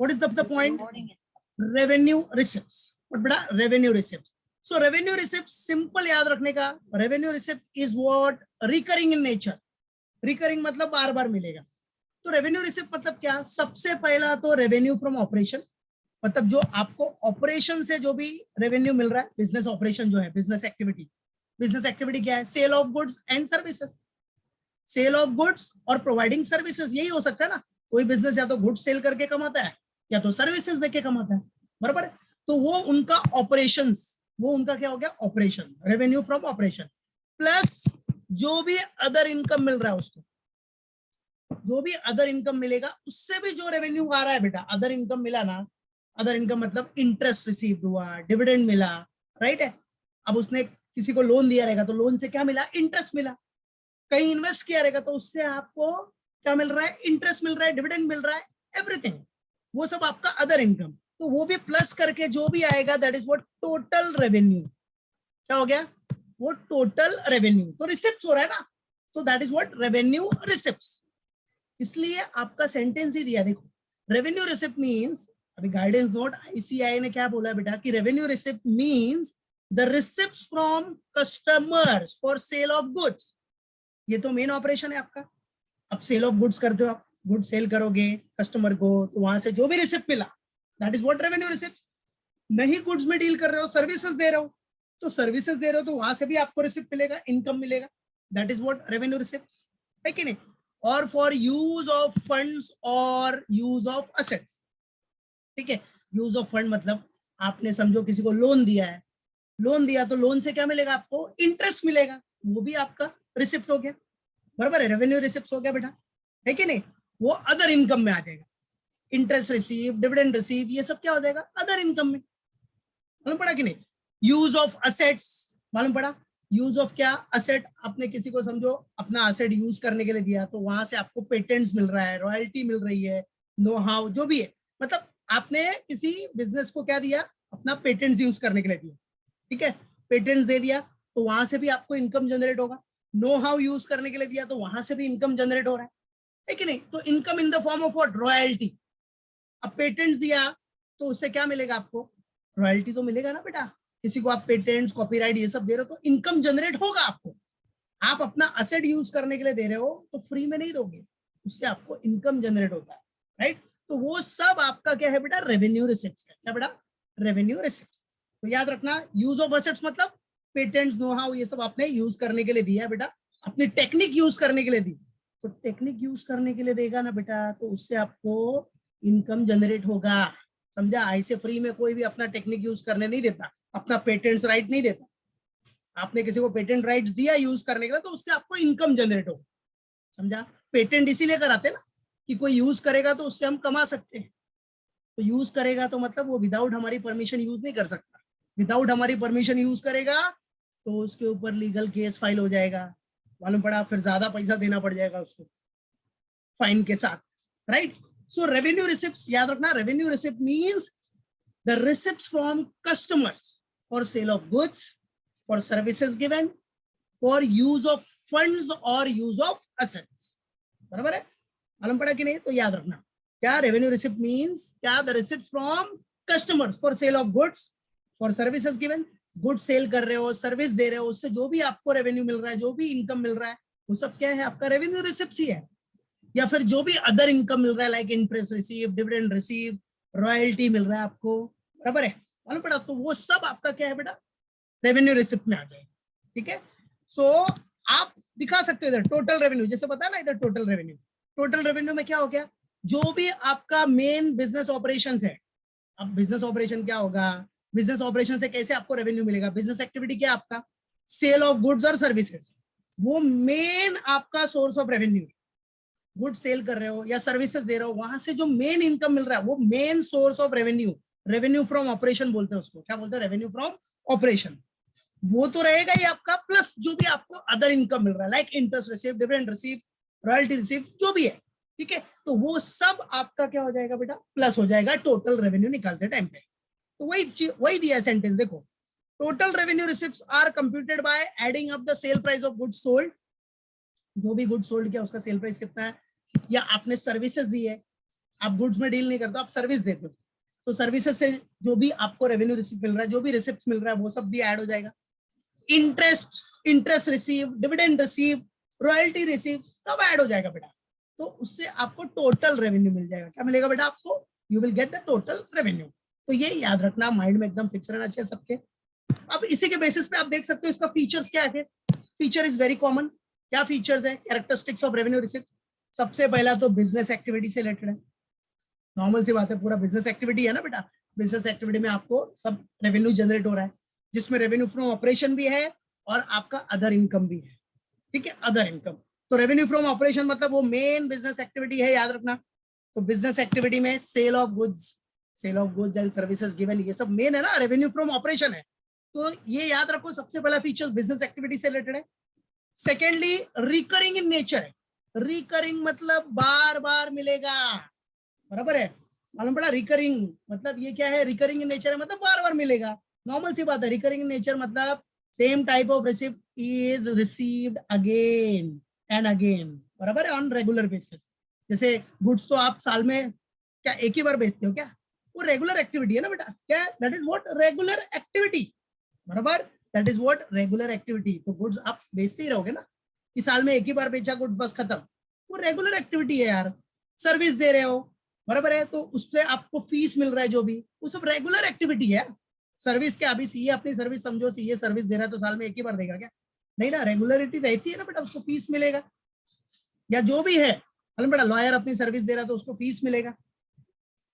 What is the point? Revenue receipts. What बेटा? Revenue receipts. So revenue receipt simple याद रखने का, revenue receipt is what recurring in nature. Recurring मतलब बार बार मिलेगा। तो रेवेन्यू रिसिप्ट मतलब क्या? सबसे पहला तो रेवेन्यू फ्रॉम ऑपरेशन, मतलब जो आपको ऑपरेशन से जो भी रेवेन्यू मिल रहा है, बिजनेस ऑपरेशन जो है, बिजनेस एक्टिविटी। बिजनेस एक्टिविटी क्या है? Sale of goods and services. Sale of goods और प्रोवाइडिंग सर्विसेज, यही हो सकता है ना। कोई बिजनेस या तो गुड्स सेल करके कमाता है या तो सर्विसेज देके कमाता है, बराबर। तो वो उनका ऑपरेशंस, वो उनका क्या हो गया? Operation, revenue from operation. Plus जो भी अदर इनकम मिल रहा है उसको, जो भी अदर इनकम मिलेगा उससे भी जो रेवेन्यू आ रहा है बेटा, अदर इनकम मिला ना, अदर इनकम मतलब इंटरेस्ट रिसीव हुआ, डिविडेंड मिला, राइट है। अब उसने किसी को लोन दिया रहेगा तो लोन से क्या मिला? इंटरेस्ट मिला। कहीं इन्वेस्ट किया रहेगा तो उससे आपको क्या मिल रहा है? इंटरेस्ट मिल रहा है, डिविडेंड मिल रहा है, एवरीथिंग। वो सब आपका अदर इनकम। तो वो भी प्लस करके जो भी आएगा that is what total revenue. क्या हो गया? वो टोटल रेवेन्यू। तो रिसिप्ट हो रहा है ना, तो that is what revenue receipts. इसलिए आपका सेंटेंस ही दिया, देखो रेवेन्यू रिसिप्ट मींस, अभी गाइडेंस नोट आईसीआई ने क्या बोला बेटा कि revenue receipt means the receipts from customers for sale of goods. ये तो मेन ऑपरेशन है आपका। अब सेल ऑफ गुड्स करते हो आप, गुड सेल करोगे कस्टमर को, तो वहां से जो भी रिसिप्ट मिला that is what revenue receipt. नहीं गुड्स में डील कर रहे हो, सर्विसेज दे रहे हो, तो सर्विसेज दे रहे हो तो वहां से भी आपको रिसिप्ट मिलेगा, इनकम मिलेगा, that is what revenue receipt, है कि नहीं। और फॉर यूज ऑफ फंड्स और यूज ऑफ असेट्स, ठीक है। यूज ऑफ फंड मतलब आपने समझो किसी को लोन दिया है, लोन दिया तो लोन से क्या मिलेगा? आपको इंटरेस्ट मिलेगा, वो भी आपका रिसिप्ट हो गया, बराबर है, रेवेन्यू रिसिप्ट हो गया बेटा, है कि नहीं। वो अदर इनकम में आ जाएगा, इंटरेस्ट रिसीव, डिविडेंड रिसीव, ये सब क्या हो जाएगा? अदर इनकम में। मालूम पड़ा कि नहीं। यूज ऑफ असेट्स मालूम पड़ा। यूज ऑफ क्या? असेट। आपने किसी को समझो अपना असेट यूज करने के लिए दिया तो वहां से आपको पेटेंट्स मिल रहा है, रॉयल्टी मिल रही है, नो हाउ जो भी है, मतलब आपने किसी बिजनेस को क्या दिया? अपना पेटेंट्स यूज करने के लिए दिया, ठीक है, पेटेंट्स दे दिया तो वहां से भी आपको इनकम जनरेट होगा। नो हाउ यूज करने के लिए दिया तो वहां से भी इनकम जनरेट हो रहा है कि नहीं। तो income in the form of what? Royalty. अब पेटेंट्स दिया तो उससे क्या मिलेगा आपको? रॉयल्टी तो मिलेगा ना बेटा। किसी को आप पेटेंट्स, कॉपीराइट ये सब दे रहे हो तो इनकम जनरेट होगा आपको। आप अपना असेट यूज करने के लिए दे रहे हो तो फ्री में नहीं दोगे, उससे आपको इनकम जनरेट होता है, राइट। तो वो सब आपका क्या है बेटा? रेवेन्यू रिसिप्ट्स है। क्या बेटा? Revenue receipts. तो याद रखना, यूज ऑफ असेट्स मतलब पेटेंट्स, नो हाउ, ये सब आपने यूज करने के लिए दिया है बेटा, अपनी टेक्निक यूज करने के लिए दी। तो टेक्निक यूज करने के लिए देगा ना बेटा, तो उससे आपको इनकम जनरेट होगा, समझा। ऐसे फ्री में कोई भी अपना टेक्निक यूज करने नहीं देता, अपना पेटेंट्स राइट नहीं देता। आपने किसी को पेटेंट राइट्स दिया यूज करने के लिए तो उससे आपको इनकम जनरेट होगा, समझा। पेटेंट इसीलिए कराते ना कि कोई यूज करेगा तो उससे हम कमा सकते हैं। तो यूज करेगा तो मतलब वो विदाउट हमारी परमिशन यूज नहीं कर सकता। विदाउट हमारी परमिशन यूज करेगा तो उसके ऊपर लीगल केस फाइल हो जाएगा, मालूम पड़ा, फिर ज्यादा पैसा देना पड़ जाएगा उसको फाइन के साथ, राइट। सो रेवेन्यू रिसिप्ट्स याद रखना, revenue receipt means the receipts from customers for sale of goods, for services given, for use of funds और यूज ऑफ असेट्स, बराबर है, मालूम पड़ा कि नहीं। तो याद रखना क्या रेवेन्यू रिसिप्ट मींस, क्या the receipts from customers for sale of goods, for services given, goods sale कर रहे हो, सर्विस दे रहे हो, उससे जो भी आपको रेवेन्यू मिल रहा है, जो भी इनकम मिल रहा है, वो सब क्या है? आपका रेवेन्यू रिसिप्ट ही है। या फिर जो भी अदर इनकम मिल रहा है like interest receive, dividend receive, royalty मिल रहा है आपको, बराबर है, मालूम पड़ा। तो वो सब आपका क्या है बेटा? रेवेन्यू रिसिप्ट में आ जाएगा, ठीक है। सो आप दिखा सकते हो इधर टोटल रेवेन्यू, जैसे पता है ना इधर टोटल रेवेन्यू। टोटल रेवेन्यू में क्या हो गया? जो भी आपका मेन बिजनेस ऑपरेशंस है। अब बिजनेस ऑपरेशन क्या होगा? बिजनेस ऑपरेशन से कैसे आपको रेवेन्यू मिलेगा? बिजनेस एक्टिविटी क्या आपका? सेल ऑफ गुड्स और सर्विसेज, वो मेन आपका source of revenue. Good sale कर रहे हो या सर्विसेज दे रहे हो, वहां से जो मेन इनकम मिल रहा है वो main source of revenue, revenue from operation बोलते हैं उसको। क्या बोलते हैं? Revenue from operation. वो तो रहेगा ही आपका, प्लस जो भी आपको अदर इनकम मिल रहा है like interest receive, dividend receive, royalty receive, जो भी है, ठीक है। तो वो सब आपका क्या हो जाएगा बेटा? प्लस हो जाएगा टोटल रेवेन्यू निकालते टाइम पे। तो वही दिया सेंटेंस, देखो total revenue receipts are computed by adding up the sale price of goods sold. जो भी गुड्स सोल्ड किया उसका सेल प्राइस कितना है, या आपने सर्विसेज दी है आप गुड्स में डील नहीं करते, आप सर्विस देते हो, तो सर्विसेज से जो भी आपको रेवेन्यू रिसीव मिल रहा है, जो भी रिसिप्ट मिल रहा है, वो सब भी ऐड हो जाएगा। Interest receive, dividend receive, royalty receive, सब ऐड हो जाएगा बेटा। तो उससे आपको टोटल रेवेन्यू मिल जाएगा। क्या मिलेगा बेटा आपको? You will get the total revenue. तो ये याद रखना, माइंड में एकदम फिक्स रहना चाहिए सबके। अब इसी के बेसिस पे आप देख सकते हो इसका फीचर्स क्या है। Feature is very common. क्या फीचर्स है? Characteristics of revenue receipt. सबसे पहला तो बिजनेस एक्टिविटी से रिलेटेड है, नॉर्मल सी बात है, पूरा बिजनेस एक्टिविटी है ना बेटा। बिजनेस एक्टिविटी में आपको सब रेवेन्यू जनरेट हो रहा है, जिसमें रेवेन्यू फ्रॉम ऑपरेशन भी है और आपका अदर इनकम भी है। ठीक है, अदर इनकम। तो रेवेन्यू फ्रॉम ऑपरेशन मतलब वो मेन बिजनेस एक्टिविटी है, याद रखना। तो बिजनेस एक्टिविटी में sale of goods and services given, ये सब मेन है ना, रेवेन्यू फ्रॉम ऑपरेशन है। तो ये याद रखो, सबसे पहला फीचर बिजनेस एक्टिविटी से रिलेटेड है। सेकेंडली रिकरिंग इन नेचर है। रिकरिंग मतलब बार बार मिलेगा, बराबर है, मालूम पड़ा। रिकरिंग मतलब ये क्या है? रिकरिंग इन नेचर है मतलब बार बार मिलेगा, नॉर्मल सी बात है। रिकरिंग इन नेचर मतलब same type of receipt is received again and again, बराबर है, ऑन रेगुलर बेसिस। जैसे गुड्स तो आप साल में क्या एक ही बार बेचते हो क्या? वो रेगुलर एक्टिविटी है ना बेटा। क्या? That is what regular activity, बराबर, that is what regular activity. तो गुड्स आप बेचते ही रहोगे ना, कि साल में एक ही बार बेचा गुड्स बस खत्म, वो रेगुलर एक्टिविटी है यार। सर्विस दे रहे हो, बराबर है, तो उससे आपको फीस मिल रहा है, जो भी, वो सब रेगुलर एक्टिविटी है। सर्विस क्या, अभी सीए अपनी सर्विस समझो, सीए सर्विस दे रहा है तो साल में एक ही बार देगा क्या? नहीं ना, रेगुलरिटी रहती है ना बेटा, उसको फीस मिलेगा। या जो भी है, मालूम बेटा, लॉयर अपनी सर्विस दे रहा तो उसको फीस मिलेगा,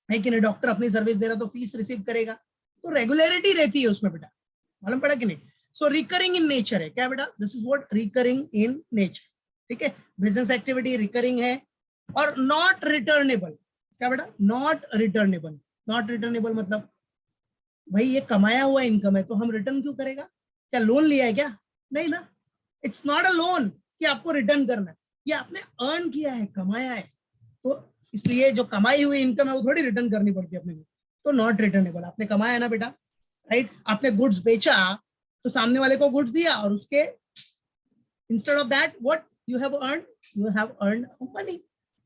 है कि नहीं? डॉक्टर अपनी सर्विस दे रहा तो फीस रिसीव करेगा। तो रेगुलरिटी रहती है उसमें बेटा, मालूम पड़ा कि नहीं? सो रिकरिंग इन नेचर है क्या बेटा? This is what recurring in nature. ठीक है, बिजनेस एक्टिविटी रिकरिंग है। और नॉट रिटर्नेबल, क्या बेटा? Not returnable. नॉट रिटर्नेबल मतलब भाई ये कमाया हुआ इनकम है तो हम रिटर्न क्यों करेगा? क्या लोन लिया है क्या? नहीं ना, इट्स नॉट अ लोन कि आपको रिटर्न करना है। ये आपने अर्न किया है, कमाया है, तो इसलिए जो कमाई हुई इनकम है वो थोड़ी रिटर्न करनी पड़ती है अपने को। तो नॉट रिटर्नेबल। आपने कमाया है ना बेटा, राइट? आपने गुड्स बेचा तो सामने वाले को गुड्स दिया और उसके instead of that what you have earn money,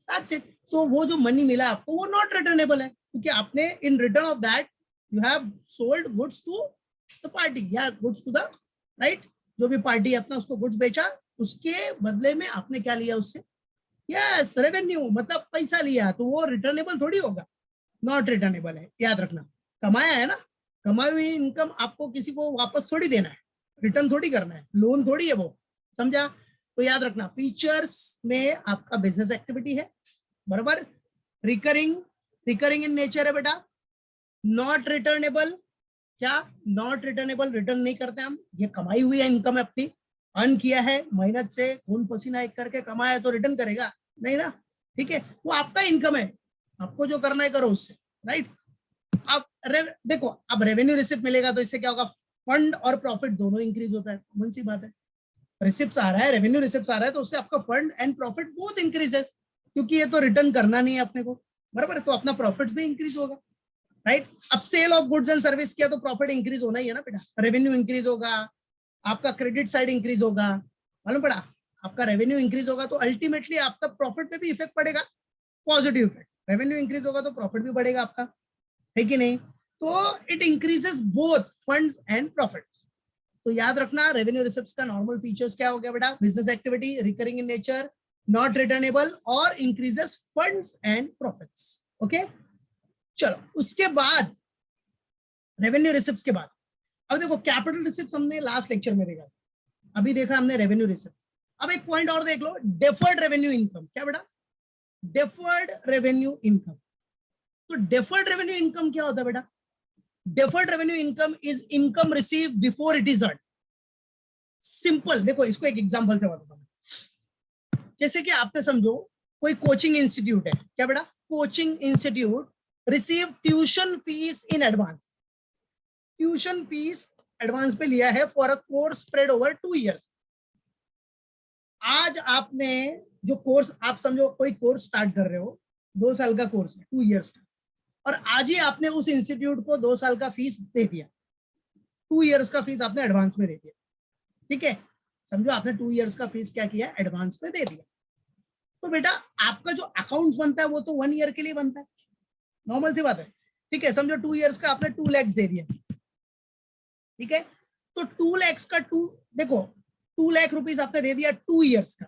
that's it. तो वो जो मनी मिला आपको वो नॉट रिटर्नेबल है, क्योंकि आपने in return of that you have sold goods to the party या गुड्स टू द, राइट, जो भी पार्टी अपना उसको गुड्स बेचा, उसके बदले में आपने क्या लिया उससे? यस, रेवेन्यू, मतलब पैसा लिया, तो वो रिटर्नेबल थोड़ी होगा, नॉट रिटर्नेबल है, याद रखना। कमाया है ना, कमाई हुई इनकम आपको किसी को वापस थोड़ी देना है, रिटर्न थोड़ी करना है, लोन थोड़ी है वो, समझा? तो याद रखना, फीचर्स में आपका बिजनेस एक्टिविटी है, बराबर, रिकरिंग, रिकरिंग इन नेचर है बेटा, नॉट रिटर्नेबल। क्या? नॉट रिटर्नेबल, रिटर्न नहीं करते हम, ये कमाई हुई है इनकम है अपनी, अर्न किया है मेहनत से, खून पसीना एक करके कमाया है, तो रिटर्न करेगा नहीं ना। ठीक है, वो आपका इनकम है, आपको जो करना है करो उससे, राइट? अब देखो, अब रेवेन्यू रिसिप्ट मिलेगा तो इससे क्या होगा? फंड और प्रॉफिट दोनों इंक्रीज होता है, कौन सी बात है। रिसिप्ट आ रहा है, रेवेन्यू रिसिप्ट आ रहा है, तो उससे आपका fund and profit both increases, क्योंकि ये तो रिटर्न करना नहीं है अपने को, बराबर है, तो अपना प्रॉफिट भी इंक्रीज होगा, राइट? अब sale of goods and service किया तो प्रॉफिट इंक्रीज होना ही है ना बेटा, रेवेन्यू इंक्रीज होगा, आपका क्रेडिट साइड इंक्रीज होगा, मालूम पड़ा? आपका रेवेन्यू इंक्रीज होगा तो अल्टीमेटली आपका प्रॉफिट पे भी इफेक्ट पड़ेगा, पॉजिटिव इफेक्ट। रेवेन्यू इंक्रीज होगा तो प्रॉफिट भी बढ़ेगा आपका, है कि नहीं? तो it increases both funds and profit. तो याद रखना, रेवेन्यू रिसिप्ट्स का नॉर्मल फीचर्स क्या हो गया बेटा? Business activity, recurring in nature, not returnable और increases funds and profits. Okay, चलो उसके बाद रेवेन्यू रिसिप्ट्स के बाद अब देखो, कैपिटल रिसिप्ट्स हमने लास्ट लेक्चर में देखा, अभी देखा हमने रेवेन्यू रिसिप्ट। अब एक पॉइंट और देख लो, डेफर्ड रेवेन्यू इनकम। क्या बेटा? Deferred revenue income. तो डेफर्ड रेवेन्यू इनकम क्या होता है बेटा? Deferred revenue income is income receive before it is earn. Simple, देखो इसको एक एग्जांपल से बताता हूं। जैसे कि आपने समझो कोई कोचिंग इंस्टीट्यूट है, क्या बेटा? Coaching institute receive tuition fees in advance, tuition fees advance पे लिया है for a course spread over 2 years। आज आपने जो कोर्स, आप समझो कोई कोर्स स्टार्ट कर रहे हो, 2 साल का कोर्स है, 2 years का, और आज ही आपने उस इंस्टीट्यूट को 2 साल का फीस दे दिया, 2 years का फीस आपने एडवांस में दे दिया। ठीक है, समझो आपने 2 years का फीस क्या किया? एडवांस में दे दिया। तो बेटा आपका जो अकाउंट्स बनता है वो तो 1 ईयर के लिए बनता है, नॉर्मल सी बात है, ठीक है। समझो 2 इयर्स का आपने 2 lakhs दे दिया, ठीक है। तो 2 lakhs का देखो 2 लाख रुपीज आपने दे दिया 2 इयर्स का,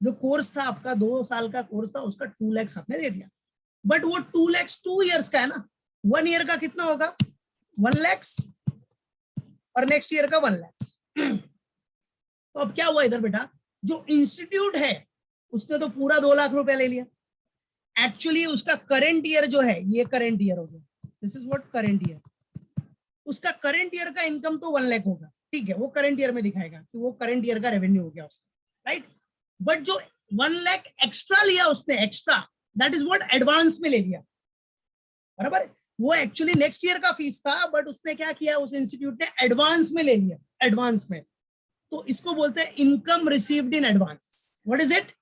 जो कोर्स था आपका 2 साल का कोर्स था उसका 2 lakhs आपने दे दिया, बट वो 2 lakhs 2 इयर्स का है ना, 1 ईयर का कितना होगा 1 lakhs और नेक्स्ट ईयर का 1 lakhs। तो अब क्या हुआ इधर बेटा, जो इंस्टीट्यूट है उसने तो पूरा 2 लाख रुपया ले लिया, एक्चुअली उसका करंट ईयर जो है ये करंट ईयर हो गया, this is what current year, उसका करंट ईयर का इनकम तो 1 लाख होगा, ठीक है, वो करंट ईयर में दिखाएगा कि वो करंट ईयर का रेवेन्यू हो गया उसका, राइट। बट जो 1 लाख एक्स्ट्रा लिया उसने, extra, that is what advance में ले लिया, बराबर। वो एक्चुअली नेक्स्ट ईयर का फीस था, बट उसने क्या किया, उस इंस्टीट्यूट ने एडवांस में ले लिया, एडवांस में। तो इसको बोलते हैं income received in advance. What is it,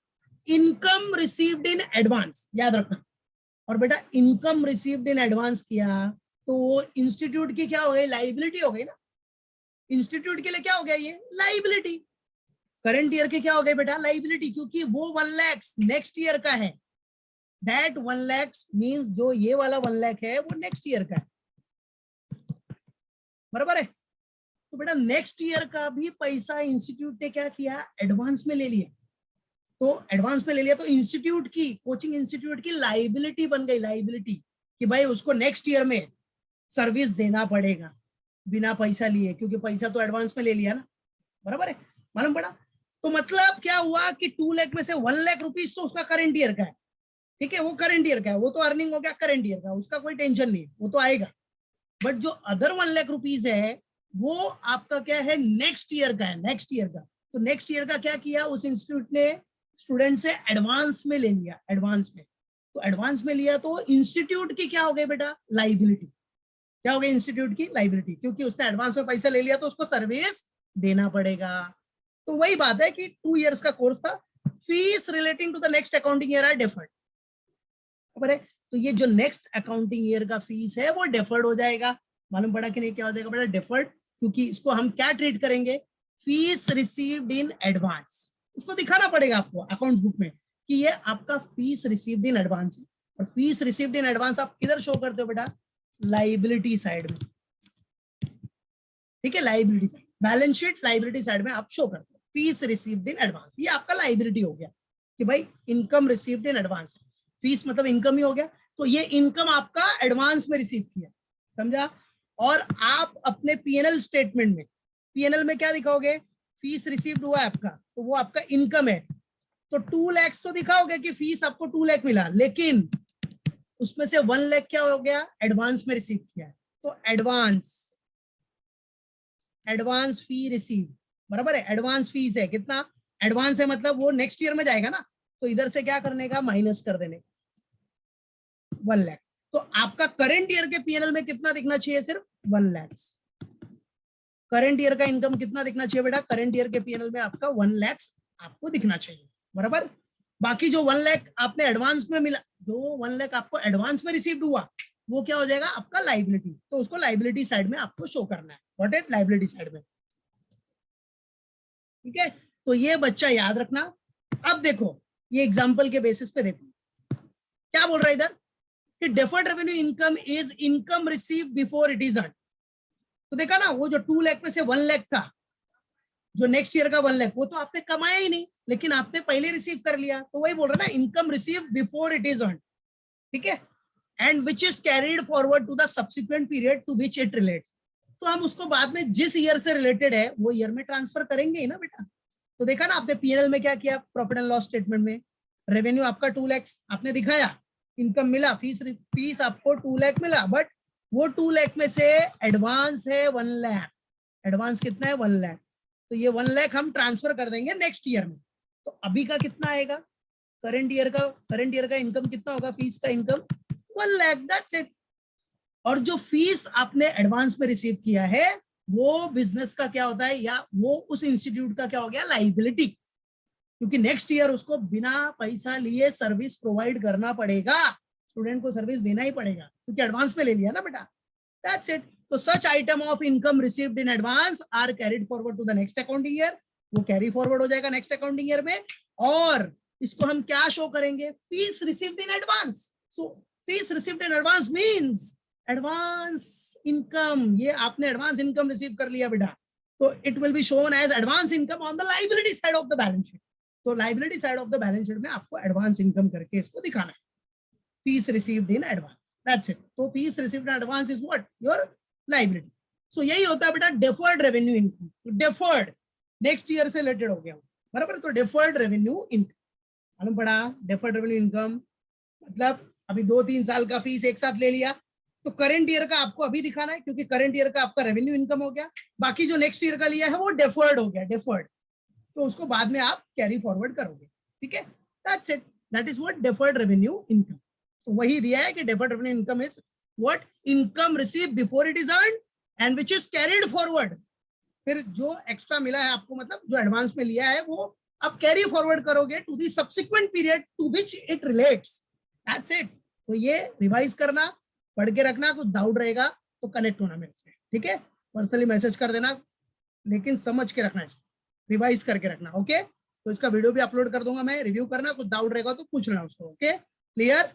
income received in advance, याद रखना। और बेटा इनकम रिसीव्ड इन एडवांस किया तो वो इंस्टीट्यूट की क्या हो गई, लाइबिलिटी हो गई ना, इंस्टीट्यूट के लिए क्या हो गया ये लाइबिलिटी, करंट ईयर के क्या हो गए बेटा लाइबिलिटी, क्योंकि वो 1 लाख नेक्स्ट ईयर का है, दैट 1 लाख मींस जो ये वाला 1 लाख है वो नेक्स्ट ईयर का है, बराबर है। तो बेटा नेक्स्ट ईयर का भी पैसा इंस्टीट्यूट ने क्या किया, एडवांस में ले लिया, तो एडवांस में ले लिया तो इंस्टीट्यूट की, कोचिंग इंस्टीट्यूट की लाइबिलिटी बन गई, लाइबिलिटी कि भाई उसको नेक्स्ट ईयर में सर्विस देना पड़ेगा बिना पैसा लिए, क्योंकि पैसा तो एडवांस में ले लिया ना, बराबर है, मालूम पड़ा। तो मतलब क्या हुआ कि 2 लाख में से 1 लाख रुपीज तो उसका करंट ईयर का है, ठीक है, वो करंट ईयर का है, वो तो अर्निंग हो गया करंट ईयर का, उसका कोई टेंशन नहीं है, वो तो आएगा। बट जो अदर 1 लाख रुपीज है वो आपका क्या है, नेक्स्ट ईयर का है, नेक्स्ट ईयर का। तो नेक्स्ट ईयर का क्या किया, उस इंस्टीट्यूट ने स्टूडेंट से एडवांस में ले लिया, एडवांस में। तो एडवांस में लिया तो इंस्टीट्यूट की क्या हो गई बेटा लाइबिलिटी, क्या हो गई इंस्टीट्यूट की लाइबिलिटी, क्योंकि उसने एडवांस में पैसा ले लिया तो उसको सर्विस देना पड़ेगा। तो वही बात है कि 2 इयर्स का कोर्स था, fees relating to the next accounting year are deferred, खबर है। तो ये जो नेक्स्ट अकाउंटिंग ईयर का फीस है वो डिफर्ड हो जाएगा, मालूम पड़ा कि नहीं, क्या हो जाएगा बेटा डिफर्ड, क्योंकि इसको हम क्या ट्रीट करेंगे, फीस रिसीव्ड इन एडवांस, उसको दिखाना पड़ेगा आपको अकाउंट्स बुक में कि ये आपका फीस रिसीव्ड इन एडवांस है। और फीस रिसीव्ड इन एडवांस आप किधर शो करते हो बेटा, लाइबिलिटी साइड में, ठीक है, liability side, balance sheet liability side में आप शो करते हो फीस रिसीव्ड इन एडवांस, ये आपका लाइबिलिटी हो गया कि भाई इनकम रिसीव्ड इन एडवांस है, फीस मतलब इनकम ही हो गया, तो ये इनकम आपका एडवांस में रिसीव किया, समझा। और आप अपने पीएनएल स्टेटमेंट में, पीएनएल में क्या दिखाओगे, फीस रिसीव्ड हुआ है आपका, तो वो आपका इनकम है, तो 2 लाख तो दिखाओगे कि फीस आपको 2 लाख मिला, लेकिन उसमें से 1 लाख क्या हो गया, एडवांस में रिसीव किया है, तो एडवांस फी रिसीव, बराबर है, एडवांस फीस है, कितना एडवांस है, मतलब वो नेक्स्ट ईयर में जाएगा ना, तो इधर से क्या करने का, माइनस कर देने 1 लाख। तो आपका करंट ईयर के पीएनएल में कितना दिखना चाहिए, सिर्फ 1 लाख। करंट ईयर का इनकम कितना दिखना चाहिए बेटा, करंट ईयर के पीएनएल में आपका 1 लाख आपको दिखना चाहिए, बराबर। बाकी जो 1 लाख आपने एडवांस में मिला, जो 1 लाख आपको एडवांस में रिसीव्ड हुआ वो क्या हो जाएगा आपका लाइबिलिटी, तो उसको लाइबिलिटी साइड में आपको शो करना है, व्हाट इज लाइबिलिटी साइड में, ठीक है। तो ये बच्चा याद रखना। अब देखो ये एग्जांपल के बेसिस पे देखो क्या बोल रहा है इधर कि deferred revenue income is income receive before it is earn. तो देखा ना, वो जो 2 लाख में से 1 लाख था, जो नेक्स्ट ईयर का 1 लाख, वो तो आपने कमाया ही नहीं, लेकिन आपने पहले रिसीव कर लिया, तो वही बोल रहा है ना, income receive before it is earn, ठीक है, and which is carried forward to the subsequent period to which it relates. तो हम उसको बाद में जिस ईयर से रिलेटेड है वो ईयर में ट्रांसफर करेंगे ही ना बेटा। तो देखा ना आपने पीएनएल में क्या किया, प्रॉफिट एंड लॉस स्टेटमेंट में रेवेन्यू आपका 2 लाख आपने दिखाया, इनकम मिला, फीस आपको 2 लाख मिला, बट वो 2 लाख में से एडवांस है 1 लाख, एडवांस कितना है 1 लाख, तो ये 1 लाख हम ट्रांसफर कर देंगे नेक्स्ट ईयर में। तो अभी का कितना आएगा, करंट ईयर का इनकम कितना होगा, फीस का इनकम 1 लाख, दैट्स इट। और जो फीस आपने एडवांस में रिसीव किया है वो बिजनेस का क्या होता है, या वो उस इंस्टीट्यूट का क्या हो गया, लाइबिलिटी, क्योंकि नेक्स्ट ईयर उसको बिना पैसा लिए सर्विस प्रोवाइड करना पड़ेगा, स्टूडेंट को सर्विस देना ही पड़ेगा क्योंकि एडवांस में ले लिया ना बेटा, दैट्स इट। तो such item of income received in advance are carried forward to the next accounting year, वो कैरी फॉरवर्ड हो जाएगा नेक्स्ट अकाउंटिंग ईयर में। और इसको हम क्या शो करेंगे, fees received in advance. So fees received in advance means advance income. ये आपने एडवांस इनकम रिसीव कर लिया बेटा, तो it will be shown as advance income on the liability side of the balance sheet. तो liability side of the balance sheet में आपको advance income करके इसको दिखाना है, fees received in advance. That's it. तो fees received in advance is what, your liability. सो यही होता है बेटा deferred revenue income. Deferred next year से रिलेटेड हो गया बराबर. तो डेफर्ड रेवेन्यू इनकम मालूम पड़ा. डेफर्ड रेवेन्यू इनकम मतलब अभी 2-3 साल का फीस एक साथ ले लिया, तो करंट ईयर का आपको अभी दिखाना है, क्योंकि करंट ईयर का आपका रेवेन्यू इनकम हो गया. बाकी जो नेक्स्ट ईयर का लिया है वो डेफर्ड हो गया, डेफर्ड. तो उसको बाद में आप कैरी फॉरवर्ड करोगे. ठीक है, that's it. That is what deferred revenue income. तो वही दिया है कि deferred revenue income is what income receive before it is earned and which is carried forward. फिर जो एक्स्ट्रा मिला है आपको, मतलब जो एडवांस में लिया है, वो आप कैरी फॉरवर्ड करोगे to the subsequent period to which it relates. That's it. तो ये रिवाइज करना, पढ़ के रखना, कुछ डाउट रहेगा तो कनेक्ट होना मेरे से. ठीक है, पर्सनली मैसेज कर देना, लेकिन समझ के रखना, इसको रिवाइज करके रखना. ओके, तो इसका वीडियो भी अपलोड कर दूंगा मैं, रिव्यू करना, कुछ डाउट रहेगा तो पूछ लेना उसको. Okay, clear.